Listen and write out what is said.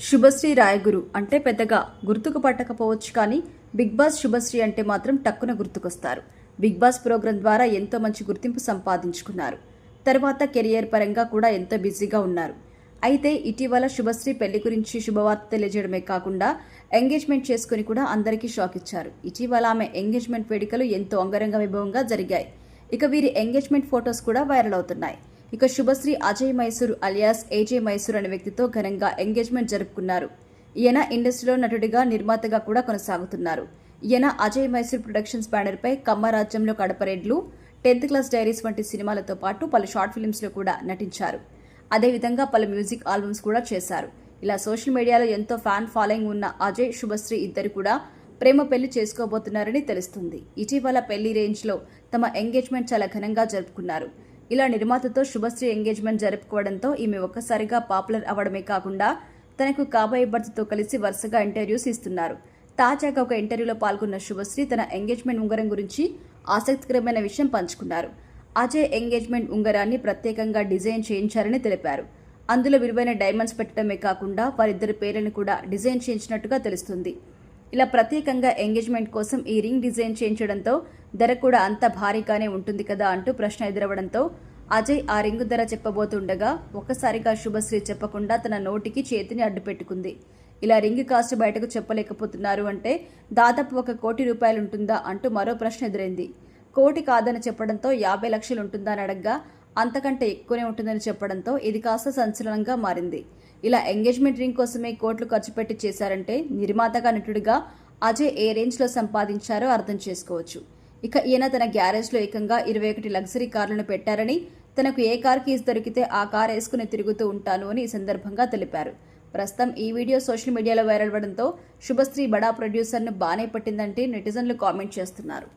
శుభశ్రీ రాయగురు అంటే పెద్దగా గుర్తుకు పట్టకపోవచ్చు, కానీ బిగ్ బాస్ శుభశ్రీ అంటే మాత్రం టక్కున గుర్తుకొస్తారు. బిగ్ బాస్ ప్రోగ్రాం ద్వారా ఎంతో మంచి గుర్తింపు సంపాదించుకున్నారు. తర్వాత కెరియర్ పరంగా కూడా ఎంతో బిజీగా ఉన్నారు. అయితే ఇటీవల శుభశ్రీ పెళ్లి గురించి శుభవార్త తెలియజేయడమే కాకుండా ఎంగేజ్మెంట్ చేసుకుని కూడా అందరికీ షాక్ ఇచ్చారు. ఇటీవల ఆమె ఎంగేజ్మెంట్ వేడుకలు ఎంతో అంగరంగ వైభవంగా జరిగాయి. ఇక వీరి ఎంగేజ్మెంట్ ఫొటోస్ కూడా వైరల్ అవుతున్నాయి. ఇక శుభశ్రీ అజయ్ మైసూర్ అలియాస్ ఏజే మైసూర్ అనే వ్యక్తితో ఘనంగా ఎంగేజ్మెంట్ జరుపుకున్నారు. ఈయన ఇండస్ట్రీలో నటుడిగా నిర్మాతగా కూడా కొనసాగుతున్నారు. ఈయన అజయ్ మైసూర్ ప్రొడక్షన్స్ బ్యానర్ పై కమ్మరాజ్యంలో కడపరేడ్లు, 10th క్లాస్ డైరీస్ వంటి సినిమాలతో పాటు పలు షార్ట్ ఫిల్మ్స్ లో కూడా నటించారు. అదేవిధంగా పలు మ్యూజిక్ ఆల్బమ్స్ కూడా చేశారు. ఇలా సోషల్ మీడియాలో ఎంతో ఫ్యాన్ ఫాలోయింగ్ ఉన్న అజయ్ శుభశ్రీ ఇద్దరు కూడా ప్రేమ పెళ్లి చేసుకోబోతున్నారని తెలుస్తుంది. ఇటీవల పెళ్లి రేంజ్ లో తమ ఎంగేజ్మెంట్ చాలా ఘనంగా జరుపుకున్నారు. ఇలా నిర్మాతతో శుభశ్రీ ఎంగేజ్మెంట్ జరుపుకోవడంతో ఈమె ఒక్కసారిగా పాపులర్ అవ్వడమే కాకుండా తనకు కాబోయే భర్తతో కలిసి వరుసగా ఇంటర్వ్యూస్ ఇస్తున్నారు. తాజాగా ఒక ఇంటర్వ్యూలో పాల్గొన్న శుభశ్రీ తన ఎంగేజ్మెంట్ ఉంగరం గురించి ఆసక్తికరమైన విషయం పంచుకున్నారు. అజయ్ ఎంగేజ్మెంట్ ఉంగరాన్ని ప్రత్యేకంగా డిజైన్ చేయించారని తెలిపారు. అందులో విలువైన డైమండ్స్ పెట్టడమే కాకుండా వారిద్దరి పేర్లను కూడా డిజైన్ చేయించినట్టుగా తెలుస్తుంది. ఇలా ప్రత్యేకంగా ఎంగేజ్మెంట్ కోసం ఈ రింగ్ డిజైన్ చేయించడంతో ధర కూడా అంత భారీగానే ఉంటుంది కదా అంటూ ప్రశ్న ఎదురవడంతో అజయ్ ఆ రింగు ధర చెప్పబోతుండగా ఒక్కసారిగా శుభశ్రీ చెప్పకుండా తన నోటికి చేతిని అడ్డుపెట్టుకుంది. ఇలా రింగ్ కాస్ట్ బయటకు చెప్పలేకపోతున్నారు అంటే దాదాపు 1 కోటి రూపాయలు ఉంటుందా అంటూ మరో ప్రశ్న ఎదురైంది. కోటి కాదని చెప్పడంతో 50 లక్షలు ఉంటుందా అని అడగ్గా అంతకంటే ఎక్కువనే ఉంటుందని చెప్పడంతో ఇది కాస్త సంచలనంగా మారింది. ఇలా ఎంగేజ్మెంట్ రింగ్ కోసమే కోట్లు ఖర్చు పెట్టి చేశారంటే నిర్మాతగా నటుడిగా అజయ్ ఏ రేంజ్ లో సంపాదించారో అర్థం చేసుకోవచ్చు. ఇక ఈయన తన గ్యారేజ్ లో ఏకంగా 21 లగ్జరీ కార్లను పెట్టారని, తనకు ఏ కార్ కీస్ దొరికితే ఆ కార్ వేసుకుని తిరుగుతూ ఉంటాను అని ఈ సందర్భంగా తెలిపారు. ప్రస్తుతం ఈ వీడియో సోషల్ మీడియాలో వైరల్ అవ్వడంతో శుభశ్రీ బడా ప్రొడ్యూసర్ను బానే పట్టిందంటే నెటిజన్లు కామెంట్ చేస్తున్నారు.